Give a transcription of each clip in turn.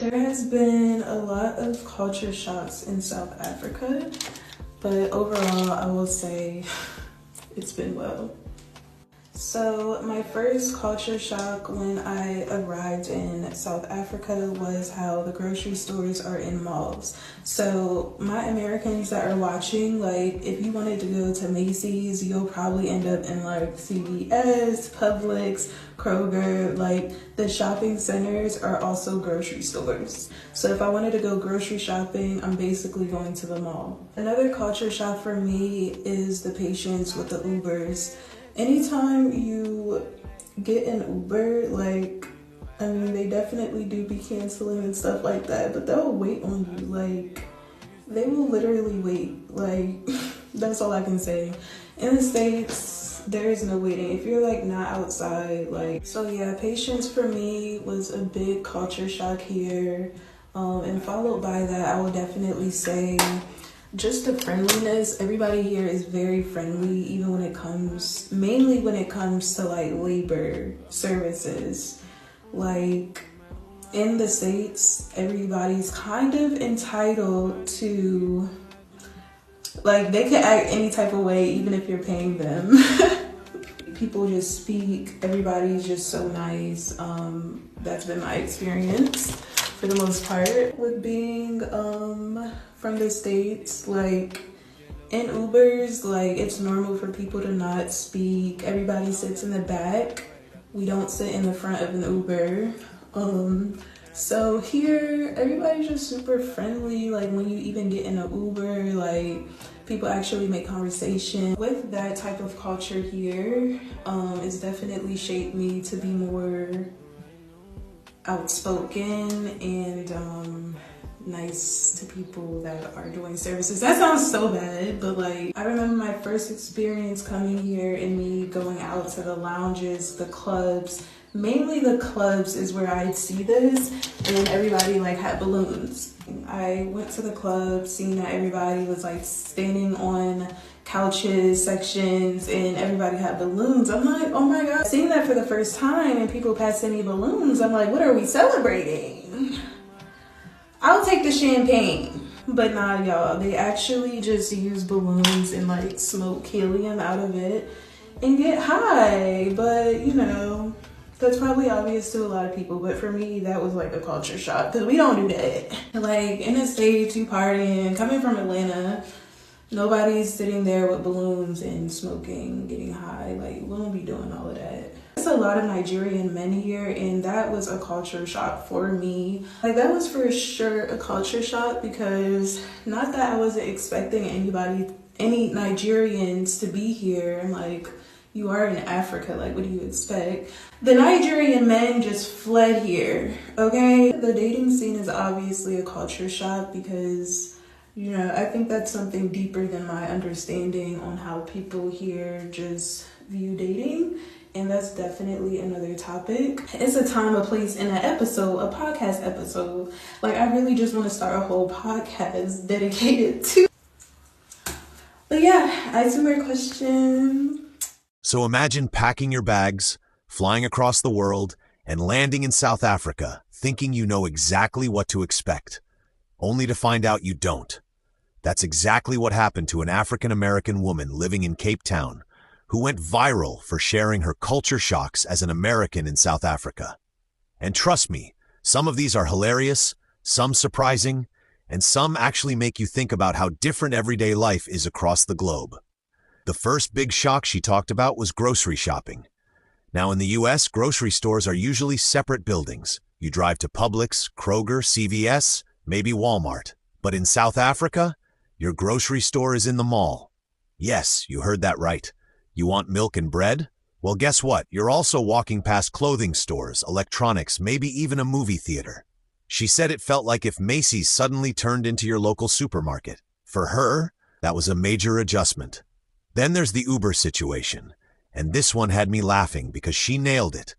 There has been a lot of culture shocks in South Africa, but overall I will say it's been well. So my first culture shock when I arrived in South Africa was how the grocery stores are in malls. So my Americans that are watching, like if you wanted to go to Macy's, you'll probably end up in like CVS, Publix, Kroger. Like the shopping centers are also grocery stores. So if I wanted to go grocery shopping, I'm basically going to the mall. Another culture shock for me is the patience with the Ubers. Anytime you get an Uber, like, I mean, they definitely do be canceling and stuff like that, but they'll wait on you. Like, they will literally wait. Like, that's all I can say. In the States, there is no waiting. If you're like not outside, like, so yeah, patience for me was a big culture shock here. And followed by that, I would definitely say just the friendliness. Everybody here is very friendly, even mainly when it comes to like labor services. Like in the States, everybody's kind of entitled to, like, they could act any type of way even if you're paying them. People just speak, everybody's just so nice. That's been my experience for the most part with being from the States. Like in Ubers, like it's normal for people to not speak. Everybody sits in the back. We don't sit in the front of an Uber. So here, everybody's just super friendly. Like when you even get in an Uber, like people actually make conversation. With that type of culture here, it's definitely shaped me to be more outspoken and nice to people that are doing services. That sounds so bad, but like I remember my first experience coming here and me going out to the lounges, the clubs. Mainly the clubs is where I'd see this, and everybody like had balloons. I went to the club, seeing that everybody was like standing on couches, sections, and everybody had balloons. I'm like, oh my God. Seeing that for the first time and people passing me balloons, I'm like, what are we celebrating? I'll take the champagne. But nah, y'all, they actually just use balloons and like smoke helium out of it and get high. But you know, that's probably obvious to a lot of people, but for me, that was like a culture shock because we don't do that. Like in the States, you partying, coming from Atlanta, nobody's sitting there with balloons and smoking, getting high. Like we don't be doing all of that. There's a lot of Nigerian men here, and that was a culture shock for me. Like that was for sure a culture shock because not that I wasn't expecting any Nigerians to be here. I'm like, you are in Africa, like what do you expect? The Nigerian men just fled here, okay? The dating scene is obviously a culture shock because, you know, I think that's something deeper than my understanding on how people here just view dating. And that's definitely another topic. It's a time, a place, and an episode, a podcast episode. Like I really just want to start a whole podcast dedicated to. But yeah, I see your question. So imagine packing your bags, flying across the world, and landing in South Africa, thinking you know exactly what to expect, only to find out you don't. That's exactly what happened to an African-American woman living in Cape Town, who went viral for sharing her culture shocks as an American in South Africa. And trust me, some of these are hilarious, some surprising, and some actually make you think about how different everyday life is across the globe. The first big shock she talked about was grocery shopping. Now in the US, grocery stores are usually separate buildings. You drive to Publix, Kroger, CVS, maybe Walmart. But in South Africa, your grocery store is in the mall. Yes, you heard that right. You want milk and bread? Well, guess what? You're also walking past clothing stores, electronics, maybe even a movie theater. She said it felt like if Macy's suddenly turned into your local supermarket. For her, that was a major adjustment. Then there's the Uber situation, and this one had me laughing because she nailed it.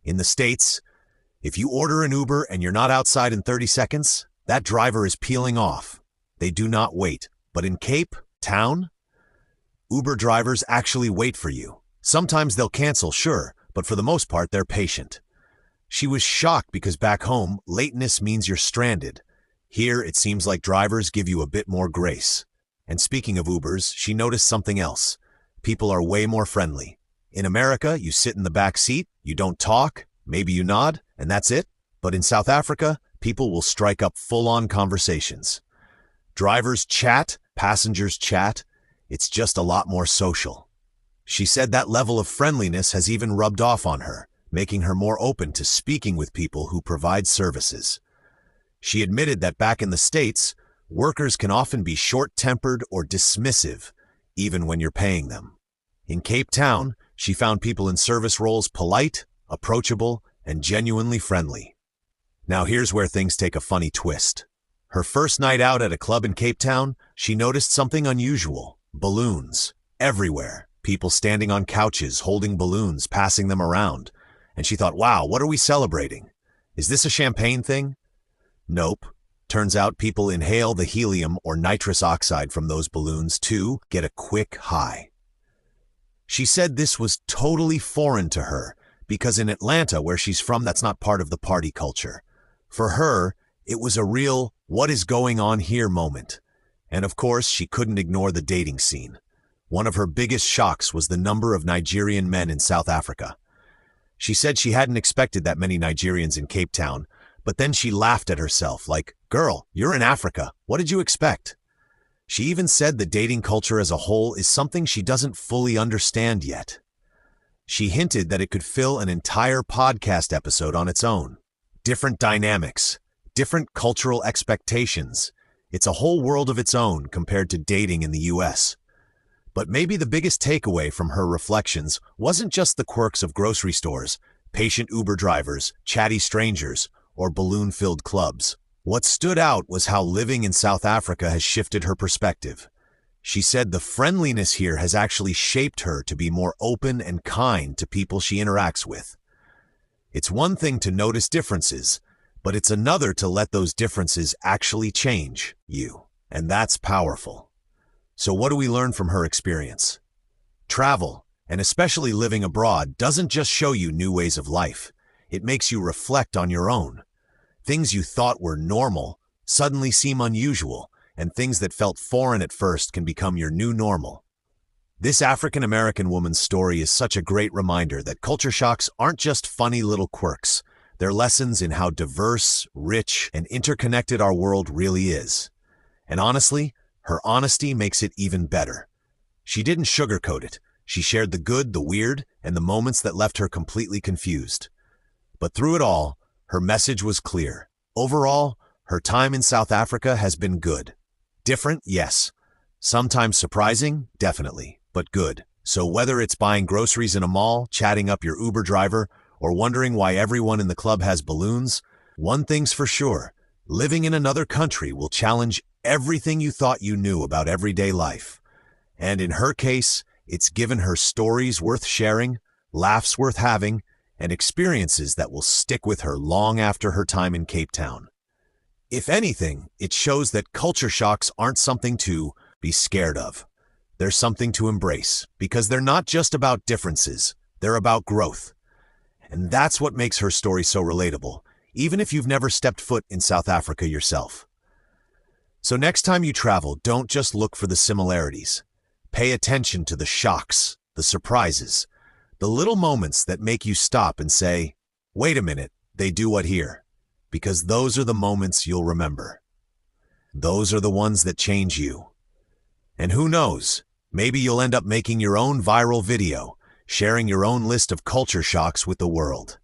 In the States, if you order an Uber and you're not outside in 30 seconds, that driver is peeling off. They do not wait. But in Cape Town, Uber drivers actually wait for you. Sometimes they'll cancel, sure, but for the most part, they're patient. She was shocked because back home, lateness means you're stranded. Here, it seems like drivers give you a bit more grace. And speaking of Ubers, she noticed something else. People are way more friendly. In America, you sit in the back seat, you don't talk, maybe you nod, and that's it. But in South Africa, people will strike up full-on conversations. Drivers chat, passengers chat. It's just a lot more social. She said that level of friendliness has even rubbed off on her, making her more open to speaking with people who provide services. She admitted that back in the States, workers can often be short-tempered or dismissive, even when you're paying them. In Cape Town, she found people in service roles polite, approachable, and genuinely friendly. Now here's where things take a funny twist. Her first night out at a club in Cape Town, she noticed something unusual. Balloons. Everywhere. People standing on couches, holding balloons, passing them around. And she thought, wow, what are we celebrating? Is this a champagne thing? Nope. Turns out people inhale the helium or nitrous oxide from those balloons to get a quick high. She said this was totally foreign to her because in Atlanta, where she's from, that's not part of the party culture. For her, it was a real what is going on here moment. And of course, she couldn't ignore the dating scene. One of her biggest shocks was the number of Nigerian men in South Africa. She said she hadn't expected that many Nigerians in Cape Town, but then she laughed at herself like, girl, you're in Africa. What did you expect? She even said the dating culture as a whole is something she doesn't fully understand yet. She hinted that it could fill an entire podcast episode on its own. Different dynamics, different cultural expectations. It's a whole world of its own compared to dating in the US. But maybe the biggest takeaway from her reflections wasn't just the quirks of grocery stores, patient Uber drivers, chatty strangers, or balloon-filled clubs. What stood out was how living in South Africa has shifted her perspective. She said the friendliness here has actually shaped her to be more open and kind to people she interacts with. It's one thing to notice differences, but it's another to let those differences actually change you. And that's powerful. So what do we learn from her experience? Travel, and especially living abroad, doesn't just show you new ways of life. It makes you reflect on your own. Things you thought were normal suddenly seem unusual, and things that felt foreign at first can become your new normal. This African-American woman's story is such a great reminder that culture shocks aren't just funny little quirks. They're lessons in how diverse, rich, and interconnected our world really is. And honestly, her honesty makes it even better. She didn't sugarcoat it. She shared the good, the weird, and the moments that left her completely confused. But through it all, her message was clear. Overall, her time in South Africa has been good. Different, yes. Sometimes surprising, definitely, but good. So whether it's buying groceries in a mall, chatting up your Uber driver, or wondering why everyone in the club has balloons, one thing's for sure. Living in another country will challenge everything you thought you knew about everyday life. And in her case, it's given her stories worth sharing, laughs worth having, and experiences that will stick with her long after her time in Cape Town. If anything, it shows that culture shocks aren't something to be scared of. They're something to embrace, because they're not just about differences, they're about growth. And that's what makes her story so relatable, even if you've never stepped foot in South Africa yourself. So next time you travel, don't just look for the similarities. Pay attention to the shocks, the surprises, the little moments that make you stop and say, wait a minute, they do what here? Because those are the moments you'll remember. Those are the ones that change you. And who knows, maybe you'll end up making your own viral video, sharing your own list of culture shocks with the world.